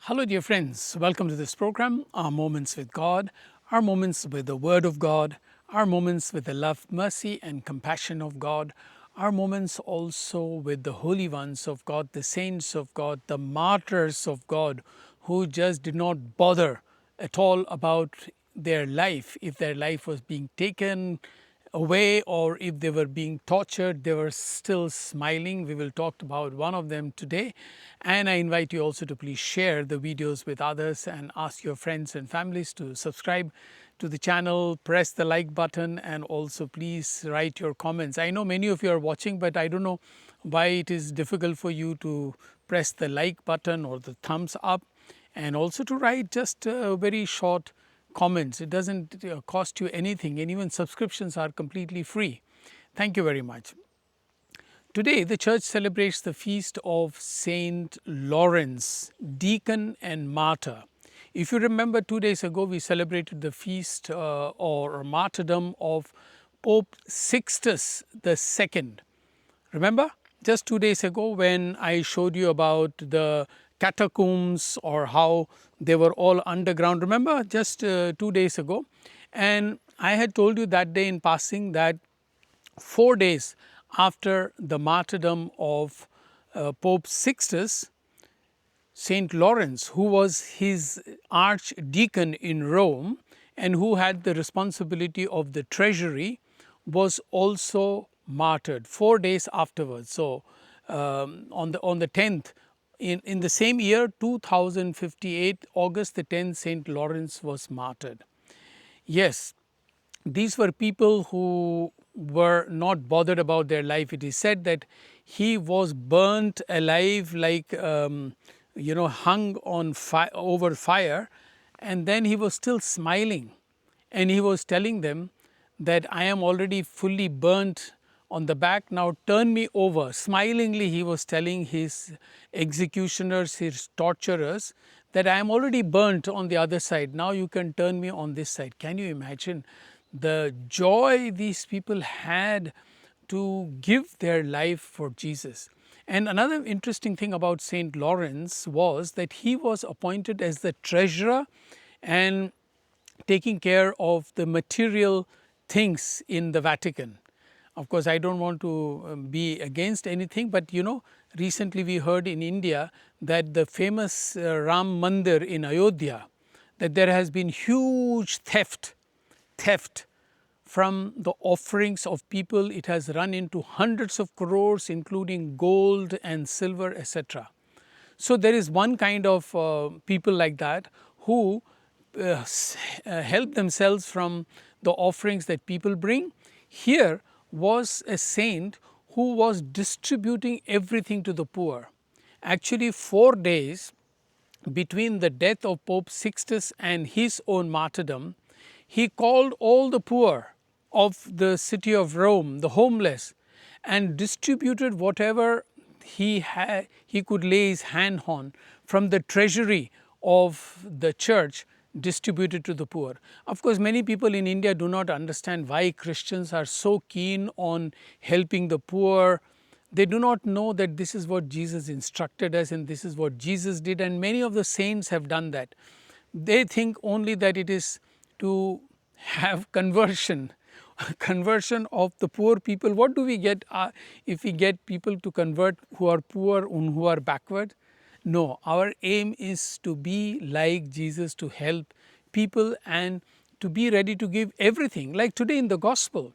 Hello, dear friends. Welcome to this program, Our Moments with God, our moments with the Word of God, our moments with the love, mercy, and compassion of God, our moments also with the holy ones of God, the saints of God, the martyrs of God, who just did not bother at all about their life. If their life was being taken away or if they were being tortured, they were still smiling. We will talk about one of them today. And I invite you also to please share the videos with others and ask your friends and families to subscribe to the channel, press the like button, and also please write your comments. I know many of you are watching, but I don't know why it is difficult for you to press the like button or the thumbs up, and also to write just a very short comments. It doesn't cost you anything, and even subscriptions are completely free. Thank you very much. Today, the church celebrates the feast of Saint Lawrence, deacon and martyr. If you remember, 2 days ago, we celebrated the feast or martyrdom of Pope Sixtus II. Remember, just 2 days ago when I showed you about the catacombs or how they were all underground. Remember, just 2 days ago. And I had told you that day in passing that 4 days after the martyrdom of Pope Sixtus, Saint Lawrence, who was his archdeacon in Rome and who had the responsibility of the treasury, was also martyred 4 days afterwards. So, on the 10th, in the same year, 2058, August the 10th, Saint Lawrence was martyred. Yes, these were people who were not bothered about their life. It is said that he was burnt alive, like hung on over fire, and then he was still smiling, and he was telling them that I am already fully burnt on the back, now turn me over. Smilingly he was telling his executioners, his torturers, that I am already burnt on the other side, now you can turn me on this side. Can you imagine the joy these people had to give their life for Jesus? And another interesting thing about Saint Lawrence was that he was appointed as the treasurer and taking care of the material things in the Vatican. Of course, I don't want to be against anything, but recently we heard in India that the famous Ram Mandir in Ayodhya, that there has been huge theft from the offerings of people. It has run into hundreds of crores, including gold and silver, etc. So there is one kind of people like that who help themselves from the offerings that people bring. Here was a saint who was distributing everything to the poor. Actually, 4 days between the death of Pope Sixtus and his own martyrdom, he called all the poor of the city of Rome, the homeless, and distributed whatever he could lay his hand on from the treasury of the church, distributed to the poor. Of course, many people in India do not understand why Christians are so keen on helping the poor. They do not know that this is what Jesus instructed us and this is what Jesus did, and many of the saints have done that. They think only that it is to have conversion of the poor people. What do we get if we get people to convert who are poor and who are backward? No, our aim is to be like Jesus, to help people and to be ready to give everything. Like today in the gospel,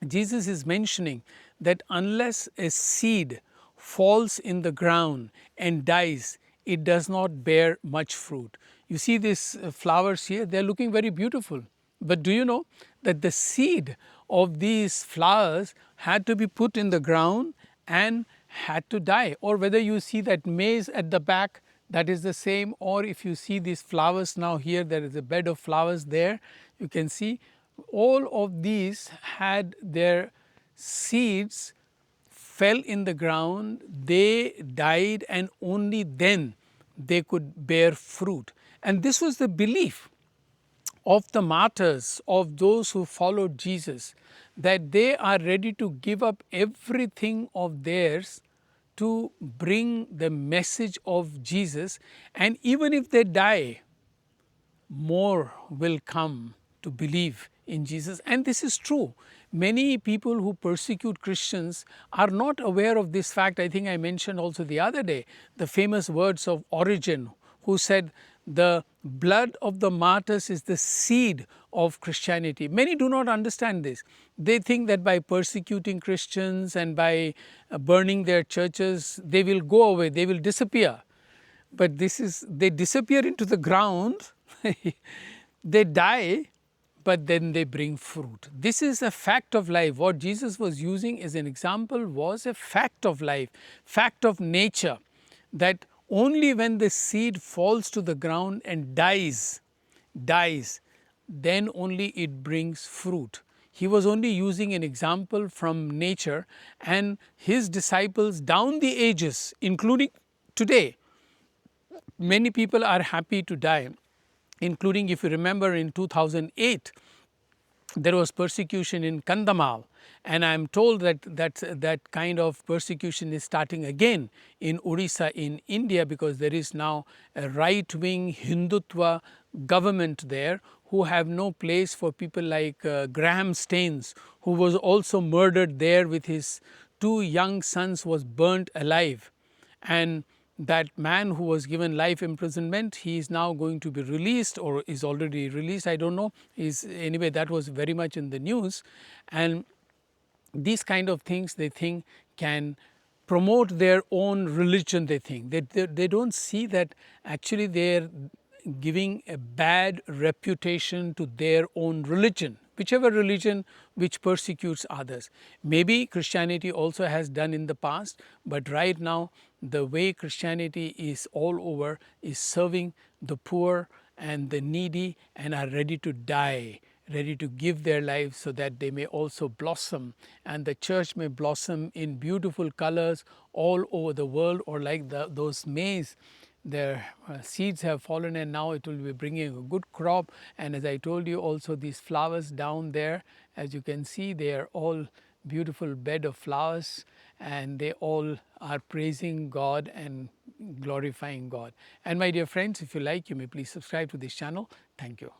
Jesus is mentioning that unless a seed falls in the ground and dies, it does not bear much fruit. You see these flowers here, they are looking very beautiful. But do you know that the seed of these flowers had to be put in the ground and had to die? Or whether you see that maize at the back, that is the same. Or if you see these flowers now here, there is a bed of flowers there. You can see all of these had their seeds fell in the ground, they died, and only then they could bear fruit. And this was the belief of the martyrs, of those who followed Jesus, that they are ready to give up everything of theirs to bring the message of Jesus, and even if they die, more will come to believe in Jesus. And this is true. Many people who persecute Christians are not aware of this fact. I think I mentioned also the other day the famous words of Origen, who said, "The blood of the martyrs is the seed of Christianity." Many do not understand this. They think that by persecuting Christians and by burning their churches, they will go away, they will disappear. But they disappear into the ground, they die, but then they bring fruit. This is a fact of life. What Jesus was using as an example was a fact of life, fact of nature, that only when the seed falls to the ground and dies, then only it brings fruit. He was only using an example from nature, and his disciples down the ages, including today, many people are happy to die, including, if you remember, in 2008, there was persecution in Kandhamal, and I am told that that kind of persecution is starting again in Odisha in India, because there is now a right-wing Hindutva government there who have no place for people like Graham Staines, who was also murdered there with his two young sons, was burnt alive. And that man who was given life imprisonment, he is now going to be released, or is already released, I don't know. Anyway, that was very much in the news. And these kind of things, they think, can promote their own religion. They think they don't see that actually they're giving a bad reputation to their own religion, whichever religion which persecutes others. Maybe Christianity also has done in the past, but right now the way Christianity is all over is serving the poor and the needy, and are ready to die, ready to give their lives so that they may also blossom, and the church may blossom in beautiful colors all over the world, or like those maize, their seeds have fallen and now it will be bringing a good crop. And as I told you also, these flowers down there, as you can see, they are all beautiful bed of flowers, and they all are praising God and glorifying God. And my dear friends, if you like, you may please subscribe to this channel. Thank you.